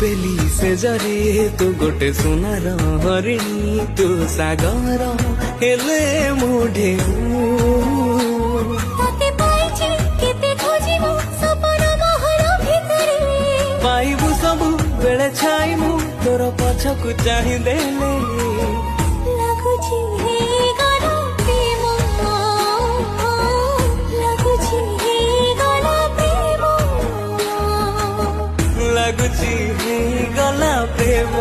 पेली से जरे तू गोटे सुनार हरिणी तू सागर हेले मुढे पाइबू सब बेले छाइबू तोर पछकु चाहि देले लगुची हे गला प्रेम लगुची हे गला प्रेम लगुची हे गला प्रेम।